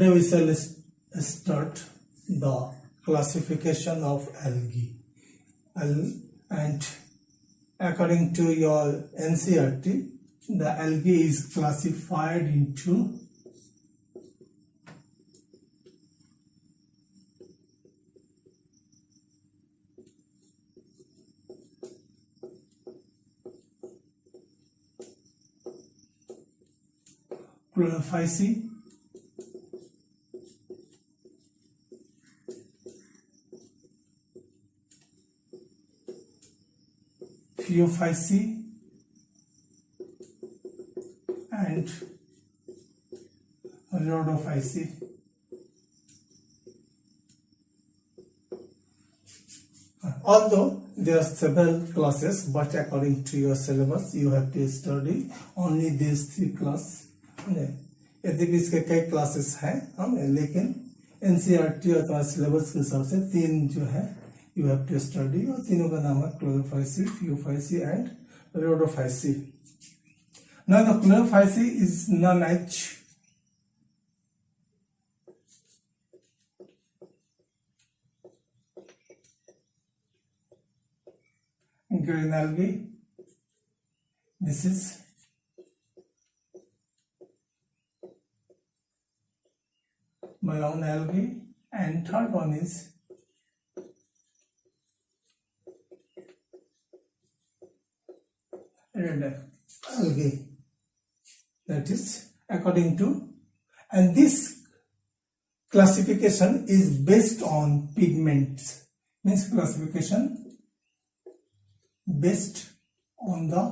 Today we shall start the classification of algae. And according to your NCERT, the algae is classified into Chlorophyceae, Phaeophyceae, and Rhodophyceae. Although there are several classes, but according to your syllabus, you have to study only these three classes. यद्यपि इसके कई classes हैं लेकिन NCERT और तुम्हारे syllabus के हिसाब से तीन जो है यू हैव टू स्टडी, और तीनों का नाम है chlorophyceae, phaeophyceae and rhodophyceae. Now the chlorophyceae is known as green algae. This is brown algae, and third one is red algae. That is according to, and this classification is based on pigments, means classification based on the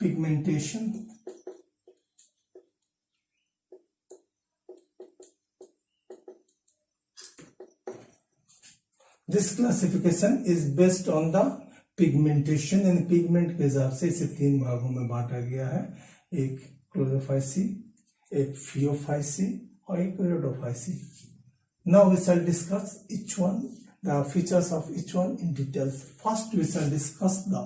pigmentation. This classification is based on the pigmentation, and pigment के हिसाब से इसे तीन भागों में बांटा गया है, एक क्लोरोफाइसी, एक फियोफाइसी और एक Rhodophyceae. Now we shall discuss each one, the features of each one in details. First we shall discuss the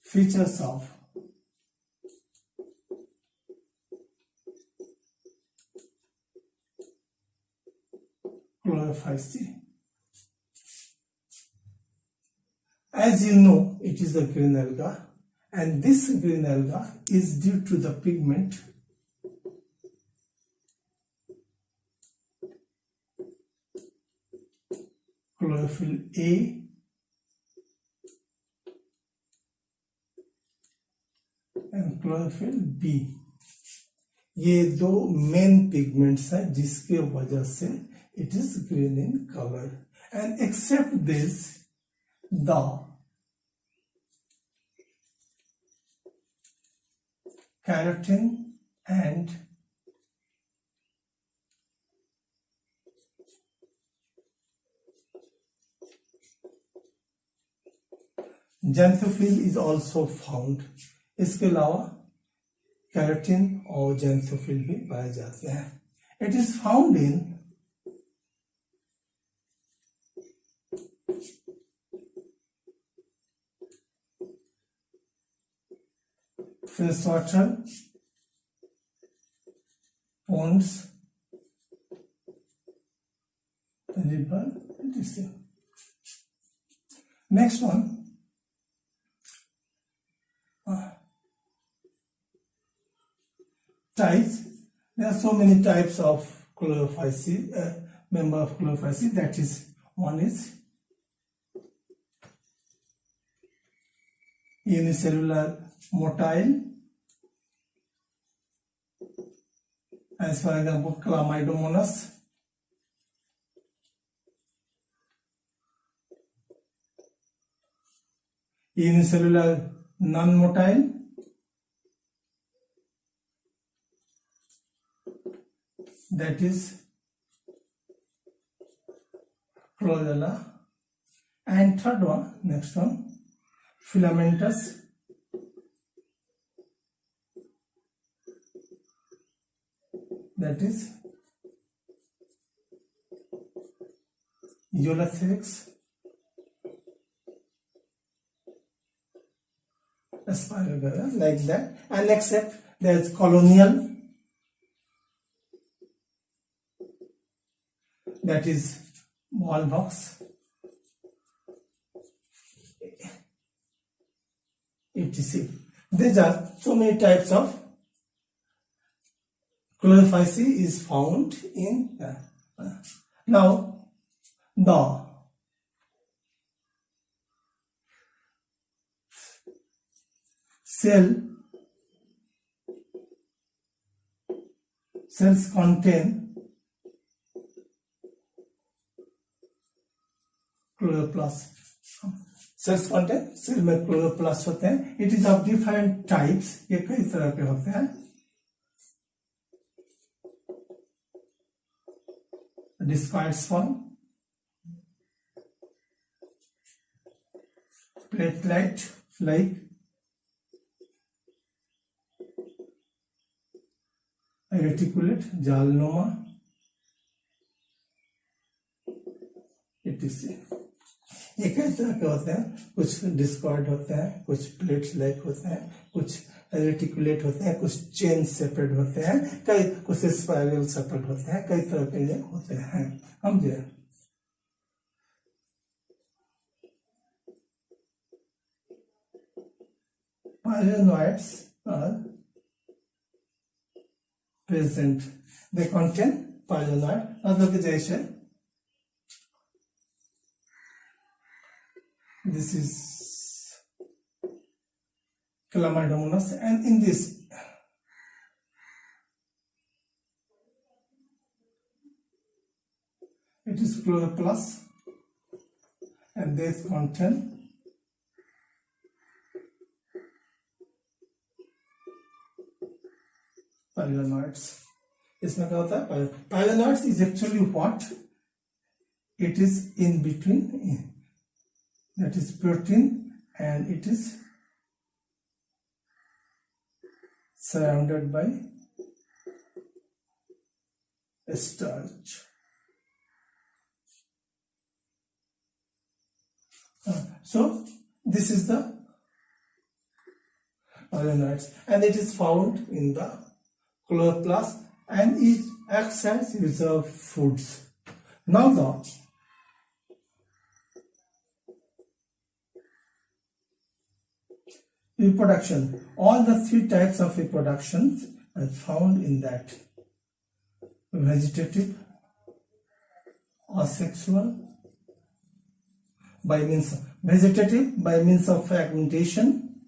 features of Chlorophyceae. As you know, it is a green alga, and this green alga is due to the pigment chlorophyll A and chlorophyll B. ये दो main pigments हैं जिसके वजह से it is green in color, and except this, the keratin and xanthophyll is also found. इसके अलावा keratin और xanthophyll भी पाए जाते हैं. It is found in freshwater, ponds, river, and sea. Next one, types. There are so many types of Chlorophyceae, member of Chlorophyceae. That is, one is unicellular motile, as for example Chlamydomonas, unicellular non-motile, that is Chlorella, and third one, next one, filamentous, that is Eolothrix, spiral like that. And except there is colonial, that is wall box, etc. These are so many types of chlorophyceae is found in now the cells contain chloroplast. Cells contain cell में chloroplast होते हैं. It is of different types. ये कई तरह के होते हैं. Discoids form, platelet like, reticulate, जालनुमा, etc. ये कई तरह के होते हैं. कुछ डिस्कॉर्ड होते हैं, कुछ प्लेट्स लाइक होते हैं, कुछ रेटिकुलेट होते हैं, कुछ चेन सेपरेट होते हैं, कुछ स्पाइरल सेपरेट होते हैं. कई तरह के ये होते हैं. समझे. Pyronoids are present. They contain pyronoid. मतलब कि जैसे this is Chlamydomonas, and in this it is chloroplast, and they contain pyronoids. इसमें क्या होता है? Pyronoids is actually what? It is in between. That is protein, and it is surrounded by starch. So this is the pyronoids, and it is found in the chloroplast and it acts as reserve foods. Now the reproduction. All the three types of reproductions are found in that: vegetative, asexual, by means of fragmentation,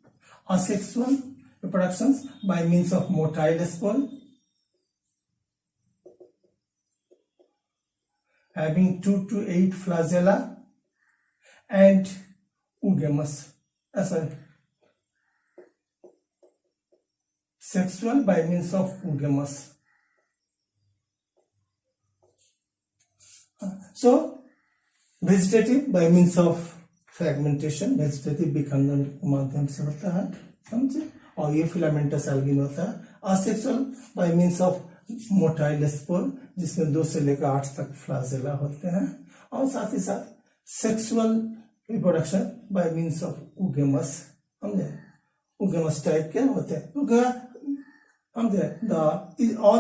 asexual reproductions by means of motile spore, having 2 to 8 flagella, and oogamous. Sexual by means of oogamous. So vegetative by means of fragmentation, vegetative विखंडन के माध्यम से होता है. समझे. और ये filamentous algae में होता है. Asexual bye means of motile spore, जिसमें 2 से लेकर 8 तक फ्लाजेला होते हैं. और साथ ही साथ sexual reproduction by means of oogamous. समझे. oogamous टाइप के होते हैं. All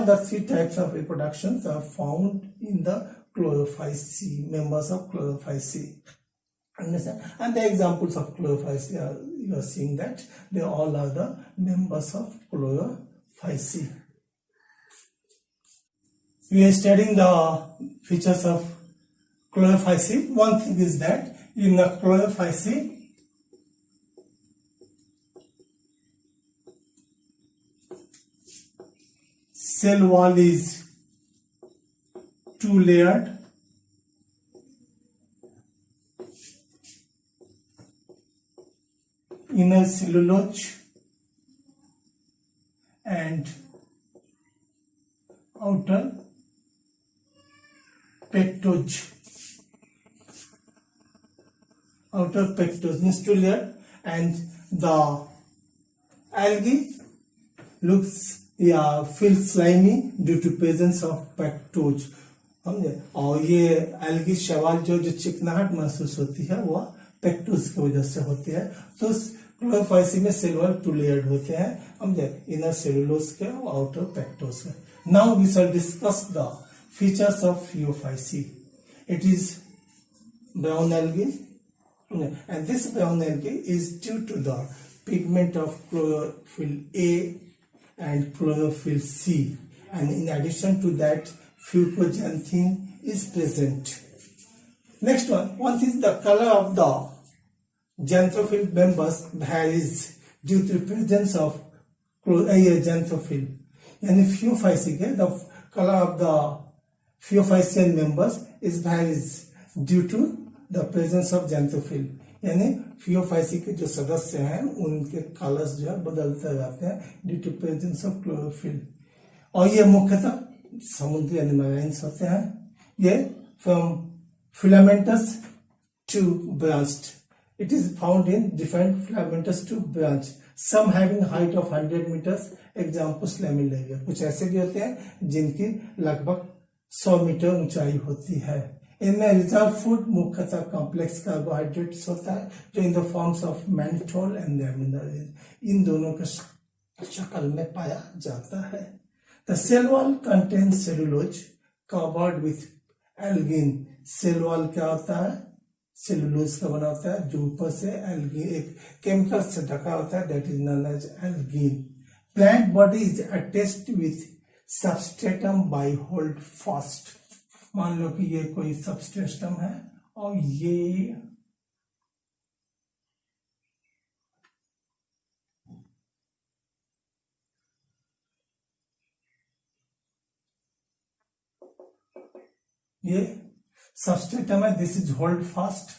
the three types of reproductions are found in the chlorophyceae, members of chlorophyceae. Understand? And the examples of chlorophyceae, you are seeing that they all are the members of chlorophyceae. We are studying the features of chlorophyceae. One thing is that in the chlorophyceae, cell wall is 2-layered. Inner cellulose and outer pectose. Outer pectose means 2-layered, and the algae looks feels slimy due to presence of pectose. समझे. और ये algae शैवाल जो चिकनाहट महसूस होती है वो pectose की वजह से होती है. तो क्लोरोफाइसी में सेल वॉल टू लेयर्ड होते हैं, समझे, इनर सेलुलोज के और आउटर पेक्टोस के. Now we shall discuss the features of phaeophyceae. It is brown algae, and this brown algae is due to the pigment of chlorophyll A and chlorophyll C, and in addition to that fucoxanthin is present. Next one is the color of the xanthophyll members varies due to presence of xanthophyll. And Phaeophyceae, the color of the Phaeophycean members is varies due to the presence of xanthophyll. यानी Phaeophyceae के जो सदस्य हैं उनके colours जो है बदलते जाते हैं due to presence of chlorophyll. और ये मुख्यतः समुद्री एनिमल्स होते हैं. ये from filamentous to branched. It is found in different filamentous to branch, some having height of 100 metres. Examples laminaria. कुछ ऐसे भी होते हैं जिनकी लगभग 100 मीटर ऊंचाई होती है. इनमें रिजर्व फूड मुख्यतः कॉम्प्लेक्स कार्बोहाइड्रेट्स होता है जो in the forms of mannitol and laminarin इन दोनों के शक्ल में पाया जाता है. The cell wall contains cellulose covered with algin. Cell wall क्या होता है? सेलुलोज का बना होता है जो ऊपर से एल्गिन एक केमिकल से ढका होता है, that is known as algin. Plant body is attached with substratum by holdfast. मान लो कि ये कोई सबस्ट्रेटम है और ये सबस्ट्रेटम है. This is holdfast.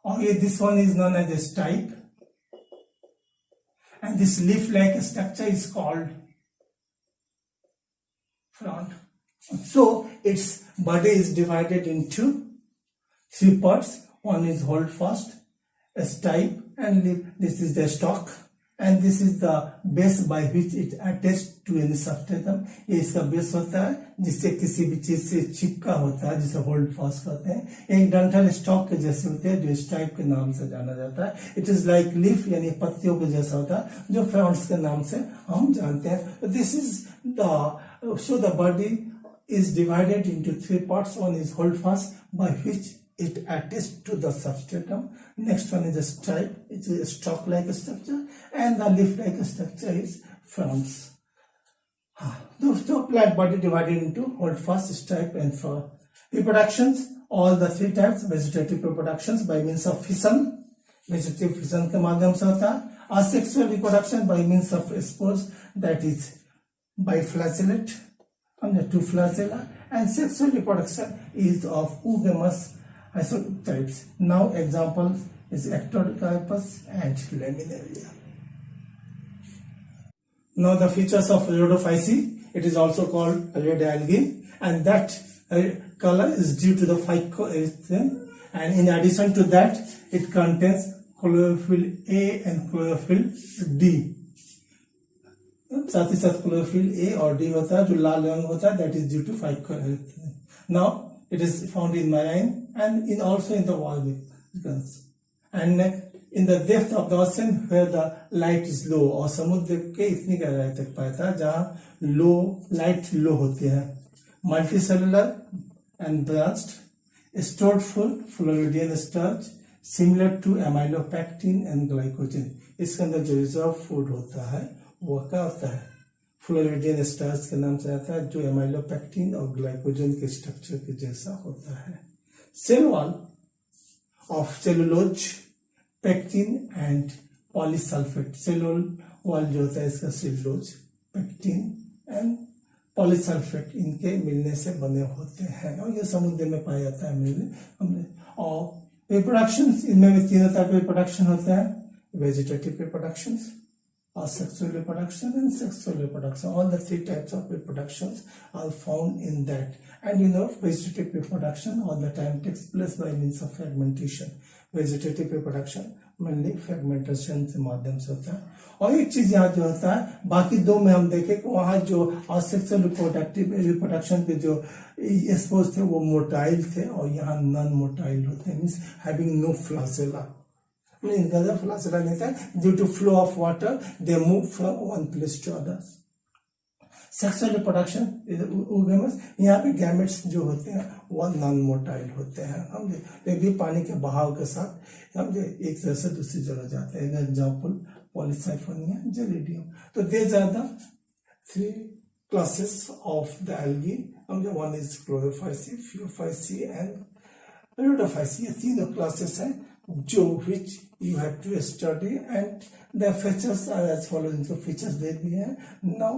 और ये this one is known as a stipe, and this leaf like structure is called frond. So its body is divided into 3 parts. One is hold fast, a stipe, and leaf. This is the stalk, and this is the base by which it attached to any substratum. ये इसका base होता है जिससे किसी भी चीज से चिपका होता है, जिसे होल्ड फास्ट कहते हैं. एक डंठल स्टॉक के जैसे होते हैं जो स्टाइप के नाम से जाना जाता है. इट इज लाइक लीफ, यानी पत्तियों के जैसा होता है जो फ्रॉन्ड्स के नाम से हम जानते हैं. This is the so the body is divided into 3 parts. One is hold fast by which it attaches to the substratum. Next one is a stipe, it is a stalk like structure, and the leaf like structure is fronds. The plant body divided into hold fast, stipe, and frond. Reproductions, all the 3 types. Vegetative reproductions by means of fission, vegetative fission के माध्यम से होता है. Asexual reproduction by means of spores, that is biflagellate, and the 2 flagella, and sexual reproduction is of oogamous isotypes. Now examples is ectocarpus and laminaria. Now the features of rhodophyceae. It is also called red algae, and that color is due to the phycoxanthin, and in addition to that it contains chlorophyll A and chlorophyll D. साथ ही साथ chlorophyll A और D होता है जो लाल रंग होता है, that is due to fucoxanthin. Now it is found in marine and in also in the volcanoes and in the depth of the ocean where the light is low. और समुद्र के इतनी गहराई तक पाया जहां लो लाइट लो होती है. Multicellular and branched, stored full floridean starch similar to amylopectin and glycogen. इसके अंदर जो रिजर्व फूड होता है वो क्या होता है? फ्लोरिडियन स्टार्च के नाम से आता है जो एमाइलोपेक्टिन और ग्लाइकोजन के स्ट्रक्चर के जैसा होता है. Cell wall of cellulose, pectin and polysulphate. Cell wall जो होता है इसका सेलुलोज, पेक्टिन एंड पॉलीसल्फेट इनके मिलने से बने होते हैं और ये समुद्र में पाया जाता है मिलने. और रिप्रोडक्शन, इनमें भी 3 तरह के रिप्रोडक्शन होते हैं. Vegetative reproduction, asexual reproduction and sexual reproduction. All the 3 types of reproductions are found in that. And vegetative reproduction all the time takes place by means of fragmentation. Vegetative reproduction mainly fragmentation से माध्यम से होता है। और एक चीज यहाँ जो होता है, बाकी दो में हम देखें कि वहाँ जो सेक्सुअल रिप्रोडक्शन पे जो एक्सपोज थे वो मोटाइल थे, और यहाँ नॉन मोटाइल होते हैं, मीन्स हैविंग नो फ्लासेला। इनका जो फ्लासेला नहीं था, due to flow of water they move from one place to others. Sexual reproduction यहाँ पे गैमेट्स जो होते हैं वो नॉन मोटाइल होते हैं, समझे। ये भी पानी के बहाव के साथ समझे एक जगह से दूसरी जगह जाते हैं। Example Polysiphonia, gelidium. तो these are the three classes of the algae. One is chlorophyceae, phaeophyceae and rhodophyceae. ये तीनों क्लासेस हैं जो which you have to study, and the features are as follows. इनको फीचर्स दे दिए हैं। Now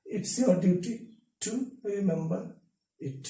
it's your duty to remember it.